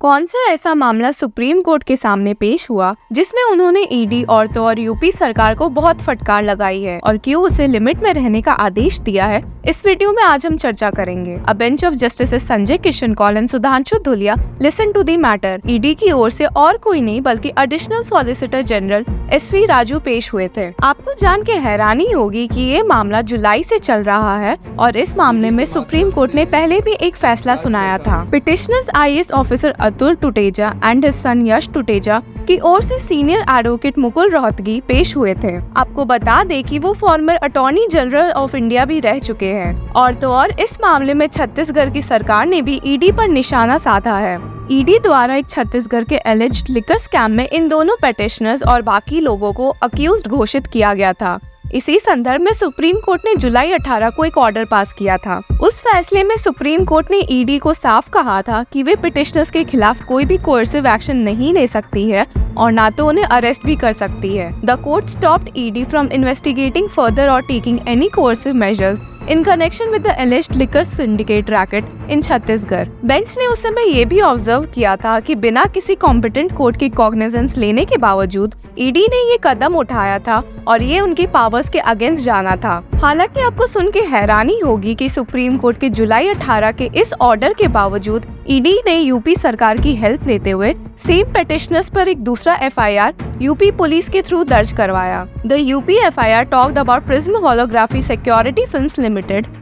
कौन सा ऐसा मामला सुप्रीम कोर्ट के सामने पेश हुआ जिसमें उन्होंने ईडी औरतों और यूपी सरकार को बहुत फटकार लगाई है और क्यों उसे लिमिट में रहने का आदेश दिया है, इस वीडियो में आज हम चर्चा करेंगे। A bench of justice Sanjay Kishan Kaul and Sudhanshu Dhulia listen to the matter. ED की ओर से और कोई नहीं बल्कि additional solicitor general SV Raju पेश हुए थे। आपको जान के हैरानी होगी कि ये मामला जुलाई से चल रहा है और इस मामले में सुप्रीम कोर्ट ने पहले भी एक फैसला सुनाया था। Petitioners IAS officer Atul Tuteja and his son Yash Tuteja की ओर से सीनियर एडवोकेट मुकुल रोहतगी पेश हुए थे। आपको बता दें कि वो farmer attorney general of India भी रह चुके हैं। और तो और इस मामले में छत्तीसगढ़ की सरकार ने भी ईडी पर निशाना साधा है। ईडी द्वारा एक छत्तीसगढ़ के एलिज्ड लिकर स्कैम में इन दोनों पेटिशनर्स और बाकी लोगों को अक्यूज्ड घोषित किया गया था। इसी संदर्भ में सुप्रीम कोर्ट ने जुलाई 18 को एक ऑर्डर पास किया था। उस फैसले में सुप्रीम कोर्ट ने ईडी को साफ कहा था कि वे पिटिशनर्स के खिलाफ कोई भी कोर्सिव एक्शन नहीं ले सकती है और ना तो उन्हें अरेस्ट भी कर सकती है। The court stopped ED from investigating further or taking any coercive measures in connection with the alleged liquor syndicate racket in Chhattisgarh. Bench ने उस समय ये भी ऑब्जर्व किया था कि बिना किसी कॉम्पिटेंट कोर्ट की कॉग्निजेंस लेने के बावजूद ईडी ने ये कदम उठाया था और ये उनकी पावर्स के अगेंस्ट जाना था। हालांकि आपको सुन के हैरानी होगी कि सुप्रीम कोर्ट के जुलाई 18 के इस ऑर्डर के बावजूद ईडी ने यूपी सरकार की हेल्प लेते हुए सेम पिटिशनर्स पर एक दूसरा FIR यूपी पुलिस के थ्रू दर्ज करवाया। The UP FIR talked about prism holography security films limited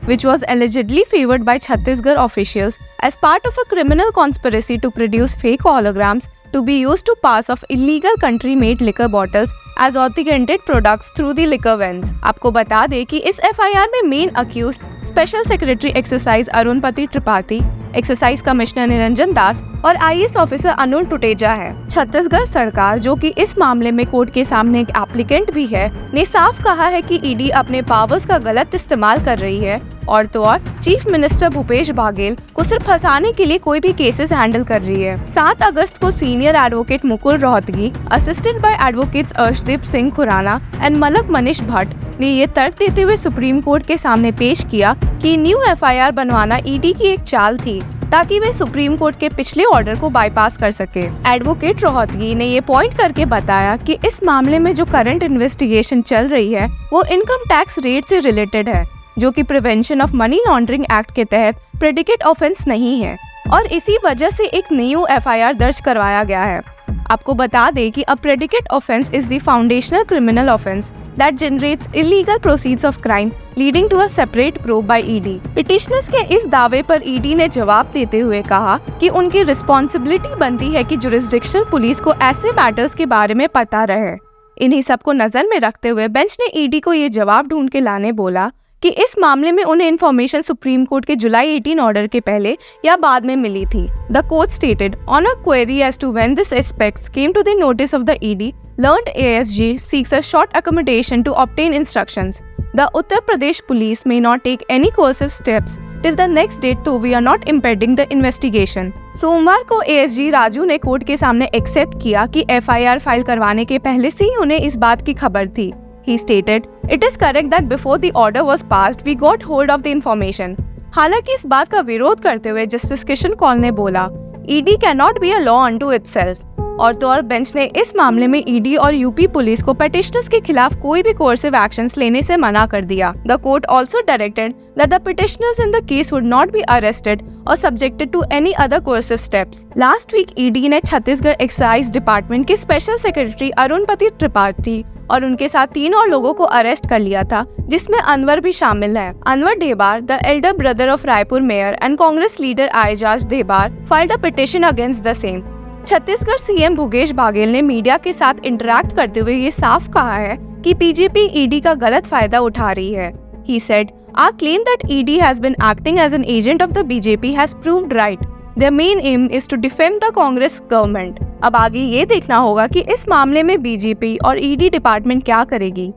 which was allegedly favored by Chhattisgarh officials as part of a criminal conspiracy to produce fake holograms to be used to pass off illegal country-made liquor bottles as authentic products through the liquor vans। आपको बता दें कि इस FIR में main accused special secretary excise Arunpati Tripathi, excise commissioner Niranjan Das और IAS officer Anul Tuteja है। छत्तीसगढ़ सरकार, जो कि इस मामले में कोर्ट के सामने एक एप्लीकेंट भी है, ने साफ कहा है कि ईडी अपने पावर्स का गलत इस्तेमाल कर रही है और तो और चीफ मिनिस्टर भूपेश बघेल को सिर्फ फंसाने के लिए कोई भी केसेस हैंडल कर रही है। 7 अगस्त को senior advocate Mukul Rohatgi assisted by advocates Arshdeep Singh Khurana and Malak Manish Bhatt ने ये तर्क देते हुए सुप्रीम कोर्ट के सामने पेश किया कि न्यू FIR बनवाना ईडी की एक चाल थी ताकि वे सुप्रीम कोर्ट के पिछले ऑर्डर को बाईपास कर सके। एडवोकेट रोहतगी ने ये पॉइंट करके बताया कि इस मामले में जो करंट इन्वेस्टिगेशन चल रही है वो इनकम टैक्स रेट से रिलेटेड है, जो कि prevention of money laundering act के तहत प्रेडिकेट ऑफेंस नहीं है और इसी वजह से एक न्यू FIR दर्ज करवाया गया है। आपको बता दें कि a predicate offence is the foundational criminal offence that generates illegal proceeds of crime leading to a separate probe by ED। Petitioners के इस दावे पर ED ने जवाब देते हुए कहा कि उनकी रिस्पॉन्सिबिलिटी बनती है कि जुरिस्डिक्शनल पुलिस को ऐसे मैटर्स के बारे में पता रहे। इन्हीं सबको नजर में रखते हुए बेंच ने ED को ये जवाब ढूंढ के लाने बोला कि इस मामले में उन्हें इन्फॉर्मेशन सुप्रीम कोर्ट के जुलाई 18 ऑर्डर के पहले या बाद में मिली थी। The court stated on a query as to when this aspects came to the notice of the ED, learned ASG seeks a short accommodation to obtain instructions. The Uttar Pradesh police may not take any coercive steps till the next date, though we are not impeding the investigation। सोमवार को ASG Raju ने court के सामने accept किया कि FIR file करवाने के पहले से ही उन्हें इस बात की खबर थी। He stated, "It is correct that before the order was passed, we got hold of the information." हालांकि इस बात का विरोध करते हुए जस्टिस किशन कौल ने बोला, ED cannot be a law unto itself। और तो और बेंच ने इस मामले में ED और यूपी पुलिस को पिटिशनर्स के खिलाफ कोई भी कोर्सिव एक्शंस लेने से मना कर दिया। The court also directed that the petitioners in the case would not be arrested or subjected to any other coercive steps. Last week ED ने छत्तीसगढ़ एक्साइज डिपार्टमेंट के स्पेशल सेक्रेटरी अरुणपति त्रिपाठी और उनके साथ 3 और लोगों को अरेस्ट कर लिया था, जिसमें अनवर भी शामिल है। Anwar Dhebar, the elder brother of Raipur mayor and Congress leader Aijaz Dhebar, filed a petition against the same. Chhattisgarh CM Bhupesh Baghel ने मीडिया के साथ इंटरैक्ट करते हुए ये साफ कहा है कि बीजेपी ED का गलत फायदा उठा रही है। He said, "Our claim that ED has been acting as an agent of the BJP has proved right. Their main aim is to defame the Congress government." अब आगे ये देखना होगा कि इस मामले में बीजेपी और ED डिपार्टमेंट क्या करेगी।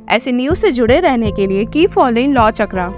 ऐसे न्यूज से जुड़े रहने के लिए कीप फॉलोइंग लॉ चक्रा।